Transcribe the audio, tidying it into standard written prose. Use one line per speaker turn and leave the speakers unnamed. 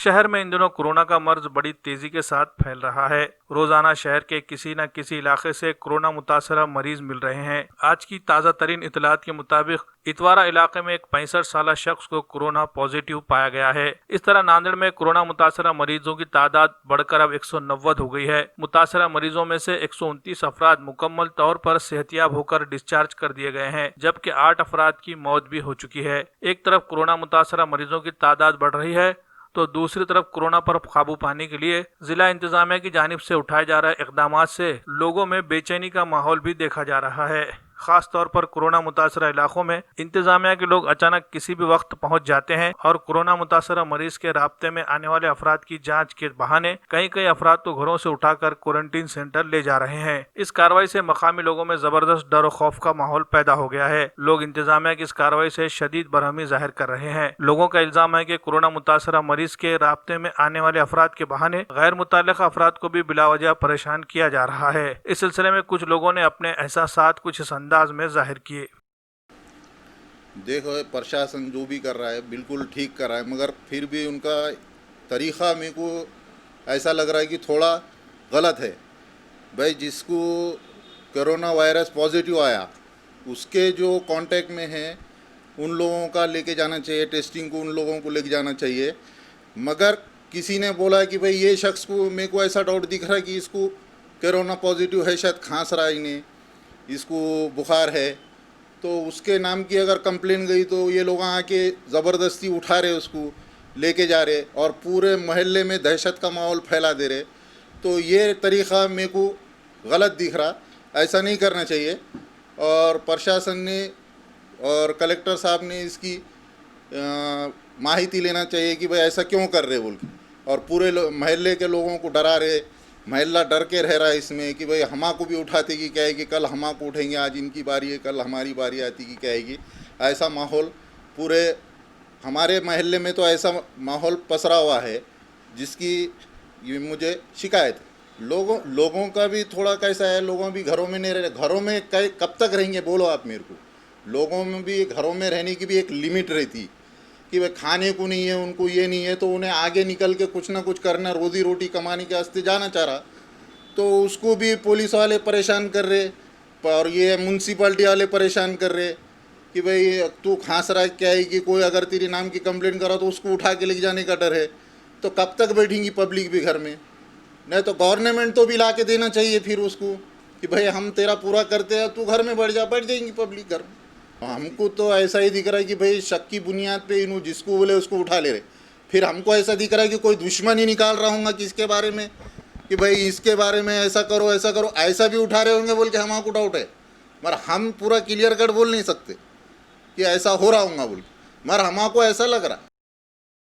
शहर में इन दिनों कोरोना का मर्ज बड़ी तेजी के साथ फैल रहा है। रोजाना शहर के किसी न किसी इलाके से कोरोना मुतासरा मरीज मिल रहे हैं। आज की ताज़ा तरीन इतलात के मुताबिक इतवारा इलाके में एक 65 साल शख्स को कोरोना पॉजिटिव पाया गया है। इस तरह नांदेड़ में कोरोना मुतासरा मरीजों की तादाद बढ़कर अब 190 हो गई है। मुतासरा मरीजों में से 129 अफराद मुकम्मल तौर पर सेहतियाब होकर डिस्चार्ज कर दिए गए हैं, जबकि 8 अफराद की मौत भी हो चुकी है। एक तरफ कोरोना मुतासरा मरीजों की तादाद बढ़ रही है तो दूसरी तरफ कोरोना पर काबू पाने के लिए जिला इंतजामिया की जानिब से उठाए जा रहे इकदामात से लोगों में बेचैनी का माहौल भी देखा जा रहा है। खास तौर पर कोरोना मुतासरा इलाकों में इंतजामिया के लोग अचानक किसी भी वक्त पहुंच जाते हैं और कोरोना मुतासरा मरीज के राब्ते में आने वाले अफराद की जांच के बहाने कई अफराद को घरों से उठाकर क्वारंटीन सेंटर ले जा रहे हैं। इस कार्रवाई से मकामी लोगों में जबरदस्त डर और खौफ का माहौल पैदा हो गया है। लोग इंतजामिया की इस कार्रवाई से शदीद बरहमी जाहिर कर रहे हैं। लोगों का इल्जाम है कि कोरोना मुतासरा मरीज के राब्ते में आने वाले अफराद के बहाने गैर मुतल्लिका अफराद को भी बिलावजह परेशान किया जा रहा है। इस सिलसिले में कुछ लोगों ने अपने एहसासात कुछ इस अंदाज में जाहिर किए।
देखो, प्रशासन जो भी कर रहा है बिल्कुल ठीक कर रहा है, मगर फिर भी उनका तरीक़ा मेरे को ऐसा लग रहा है कि थोड़ा गलत है। भाई, जिसको कोरोना वायरस पॉजिटिव आया उसके जो कांटेक्ट में हैं उन लोगों का लेके जाना चाहिए, टेस्टिंग को उन लोगों को लेके जाना चाहिए। मगर किसी ने बोला कि भाई ये शख्स को, मेरे को ऐसा डाउट दिख रहा है कि इसको कोरोना पॉजिटिव है, शायद खांस रहा है, इन्हें इसको बुखार है, तो उसके नाम की अगर कंप्लेन गई तो ये लोग आके ज़बरदस्ती उठा रहे, उसको लेके जा रहे और पूरे मोहल्ले में दहशत का माहौल फैला दे रहे। तो ये तरीक़ा मेरे को गलत दिख रहा, ऐसा नहीं करना चाहिए। और प्रशासन ने और कलेक्टर साहब ने इसकी माहिती लेना चाहिए कि भाई ऐसा क्यों कर रहे बोल के, और पूरे मोहल्ले के लोगों को डरा रहे। महिला डर के रह रहा है इसमें कि भाई हमा को भी उठाते कि क्या है कि कल हमा को उठेंगे, आज इनकी बारी है, कल हमारी बारी आती कि क्या है। ऐसा माहौल पूरे हमारे महल्ले में तो ऐसा माहौल पसरा हुआ है जिसकी ये मुझे शिकायत है। लोगों का भी थोड़ा कैसा है, लोगों भी घरों में नहीं रह रहे। घरों में कब तक रहेंगे बोलो आप मेरे को। लोगों में भी घरों में रहने की भी एक लिमिट रहती कि भाई खाने को नहीं है, उनको ये नहीं है, तो उन्हें आगे निकल के कुछ ना कुछ करना, रोज़ी रोटी कमाने के वास्ते जाना चाह रहा, तो उसको भी पुलिस वाले परेशान कर रहे और ये म्यूनसिपाल्टी वाले परेशान कर रहे कि भाई तू खांस रहा है, क्या है कि कोई अगर तेरी नाम की कंप्लेंट करा तो उसको उठा के लेके जाने का डर है। तो कब तक बैठेंगी पब्लिक भी घर में? नहीं तो गवर्नमेंट तो भी ला के देना चाहिए फिर उसको कि भाई हम तेरा पूरा करते हैं, तू घर में बैठ जाएंगी पब्लिक घर में। हमको तो ऐसा ही दिख रहा है कि भाई शक की बुनियाद पे इन्हों जिसको बोले उसको उठा ले रहे। फिर हमको ऐसा दिख रहा है कि कोई दुश्मन ही निकाल रहा होगा किसके बारे में कि भाई इसके बारे में ऐसा करो, ऐसा भी उठा रहे होंगे बोल के हमको डाउट है। मगर हम पूरा क्लियर कट बोल नहीं सकते कि ऐसा हो रहा होगा बोल के, मगर हमको ऐसा लग रहा।